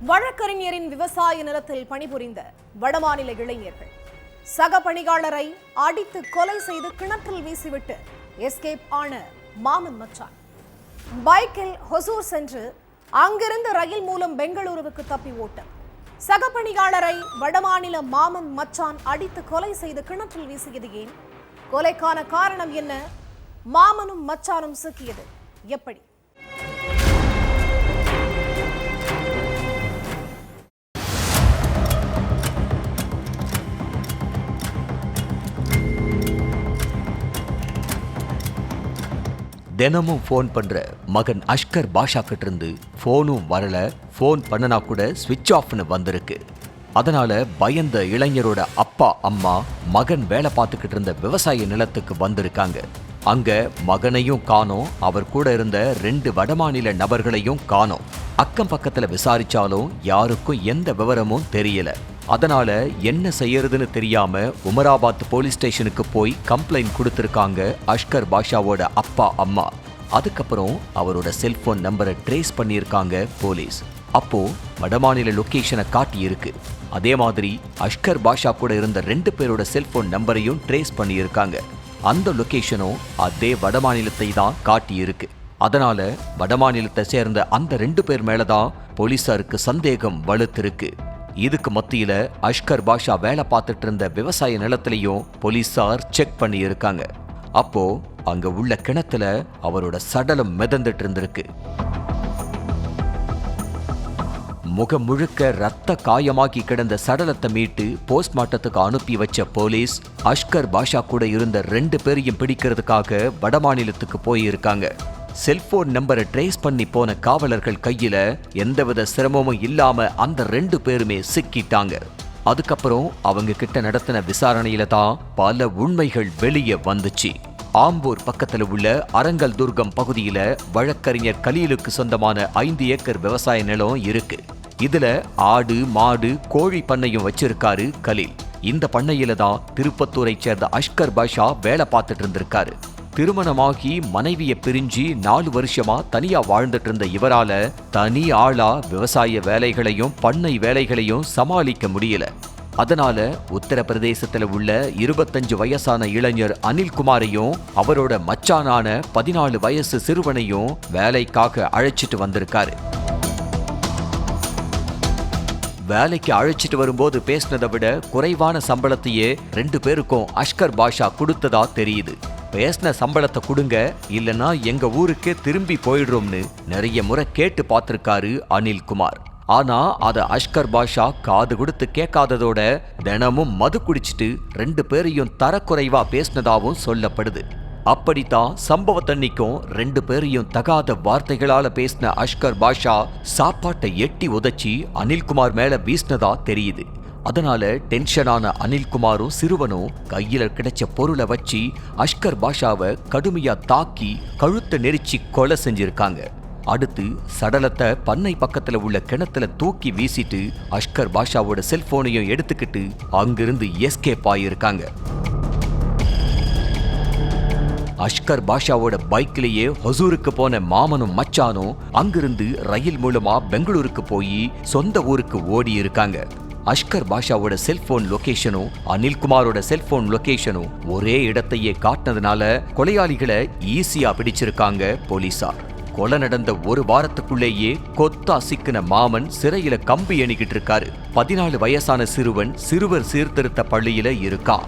வழக்கறிஞரின் விவசாய நிலத்தில் பணிபுரிந்த வடமாநில இளைஞர்கள் சக பணியாளரை அடித்து கொலை செய்து கிணற்றில் வீசிவிட்டு எஸ்கேப் ஆன மாமன் மச்சான். பைக்கில் ஹொசூர் சென்று அங்கிருந்து ரயில் மூலம் பெங்களூருவுக்கு தப்பி ஓட்டம். சக பணியாளரை வடமாநில மாமன் மச்சான் அடித்து கொலை செய்து கிணற்றில் வீசியது ஏன்? கொலைக்கான காரணம் என்ன? மாமனும் மச்சானும் சிக்கியது எப்படி? தினமும் ஃபோன் பண்ற மகன் அஷ்கர் பாஷா கிட்ட இருந்து ஃபோனும் வரல, ஃபோன் பண்ணனா கூட ஸ்விட்ச் ஆஃப்னு வந்திருக்கு. அதனால பயந்த இளைஞரோட அப்பா அம்மா மகன் வேலை பார்த்துக்கிட்டு இருந்த விவசாய நிலத்துக்கு வந்திருக்காங்க. அங்க மகனையும் காணோம், அவர் கூட இருந்த 2 வடமாநில நபர்களையும் காணோம். அக்கம் பக்கத்துல விசாரிச்சாலும் யாருக்கும் எந்த விவரமும் தெரியல. அதனால என்ன செய்யறதுன்னு தெரியாம உமராபாத் போலீஸ் ஸ்டேஷனுக்கு போய் கம்ப்ளைண்ட் கொடுத்திருக்காங்க அஷ்கர் பாஷாவோட அப்பா அம்மா. அதுக்கப்புறம் அவரோட செல்போன் நம்பரை ட்ரேஸ் பண்ணியிருக்காங்க போலீஸ். அப்போ வடமாநில லொகேஷனை காட்டி இருக்கு. அதே மாதிரி அஷ்கர் பாஷா கூட இருந்த 2 பேரோட செல்போன் நம்பரையும் ட்ரேஸ் பண்ணியிருக்காங்க. அந்த லொகேஷனும் அதே வடமாநிலத்தை தான் காட்டி இருக்கு. அதனால வடமாநிலத்தை சேர்ந்த அந்த 2 பேர் மேலதான் போலீசாருக்கு சந்தேகம் வலுத்திருக்கு. இதுக்கு மத்தியில அஷ்கர் பாஷா வேலை பார்த்துட்டு இருந்த விவசாய நிலத்திலையும் போலீசார் செக் பண்ணி இருக்காங்க. அப்போ அங்க உள்ள கிணத்துல அவரோட சடலம் மிதந்துட்டு இருந்திருக்கு. முகம் முழுக்க ரத்த காயமாக்கி கிடந்த சடலத்தை மீட்டு போஸ்ட்மார்ட்டத்துக்கு அனுப்பி வச்ச போலீஸ் அஷ்கர் பாஷா கூட இருந்த 2 பேரையும் பிடிக்கிறதுக்காக வடமாநிலத்துக்கு போயிருக்காங்க. செல்போன் நம்பரை ட்ரேஸ் பண்ணி போன காவலர்கள் கையில எந்தவித சிரமமும் இல்லாம அந்த 2 பேருமே சிக்கிட்டாங்க. அதுக்கப்புறம் அவங்க கிட்ட நடத்தின விசாரணையில தான் பல உண்மைகள் வெளியே வந்துச்சு. ஆம்பூர் பக்கத்துல உள்ள அரங்கல் துர்கம் பகுதியில வழக்கறிஞர் கலீலுக்கு சொந்தமான 5 ஏக்கர் விவசாய நிலம் இருக்கு. இதுல ஆடு மாடு கோழி பண்ணையும் வச்சிருக்காரு கலீல். இந்த பண்ணையில தான் திருப்பத்தூரை சேர்ந்த அஷ்கர் பாஷா வேலை பார்த்துட்டு இருந்திருக்காரு. திருமணமாகி மனைவியை பிரிஞ்சு 4 வருஷமா தனியா வாழ்ந்துட்டு இருந்த இவரால தனி ஆளா விவசாய வேலைகளையும் பண்ணை வேலைகளையும் சமாளிக்க முடியல. அதனால உத்தரப்பிரதேசத்துல உள்ள 25 வயசான இளைஞர் அனில்குமாரையும் அவரோட மச்சானான 14 வயசு சிறுவனையும் வேலைக்காக அழைச்சிட்டு வந்திருக்காரு. வேலைக்கு அழைச்சிட்டு வரும்போது பேசினதை விட குறைவான சம்பளத்தையே 2 பேருக்கும் அஷ்கர் பாஷா கொடுத்ததா தெரியுது. பேசின சம்பளத்தை கொடுங்க, இல்லனா எங்க ஊருக்கே திரும்பி போயிடுறோம்னு நிறைய முறை கேட்டு பார்த்திருக்காரு அனில்குமார். ஆனா அத அஷ்கர் பாஷா காது கொடுத்து கேட்காததோட தினமும் மது குடிச்சிட்டு 2 பேரையும் தரக்குறைவா பேசினதாவும் சொல்லப்படுது. அப்படித்தான் சம்பவத்தன்னைக்கும் 2 பேரையும் தகாத வார்த்தைகளால பேசின அஷ்கர் பாஷா சாப்பாட்டை எட்டி உதைச்சி அனில்குமார் மேல வீசினதா தெரியுது. அதனால டென்ஷனான அனில்குமாரும் சிறுவனும் கையில கிடைச்ச பொருளை வச்சு அஷ்கர் பாஷாவை கடுமையா தாக்கி கழுத்தை நெரிச்சு கொலை செஞ்சிருக்காங்க. அடுத்து சடலத்தை பண்ணை பக்கத்துல உள்ள கிணத்துல தூக்கி வீசிட்டு அஷ்கர் பாஷாவோட செல்போனையும் எடுத்துக்கிட்டு அங்கிருந்து எஸ்கேப் ஆகியிருக்காங்க. அஷ்கர் பாஷாவோட பைக்கிலேயே ஹொசூருக்கு போன மாமனும் மச்சானும் அங்கிருந்து ரயில் மூலமா பெங்களூருக்கு போய் சொந்த ஊருக்கு ஓடி இருக்காங்க. அஷ்கர் பாஷாவோட செல்போன் லொகேஷனும் அனில்குமாரோட செல்போன் லொகேஷனும் ஒரே இடத்தையே காட்டினதுனால கொலையாளிகளை ஈஸியா பிடிச்சிருக்காங்க போலீசார். கொலை நடந்த 1 வாரத்துக்குள்ளேயே கொத்தா சிக்கின மாமன் சிறையில கம்பி எண்ணிக்கிட்டு இருக்காரு. 14 வயசான சிறுவன் சிறுவர் சீர்திருத்த பள்ளியில இருக்கான்.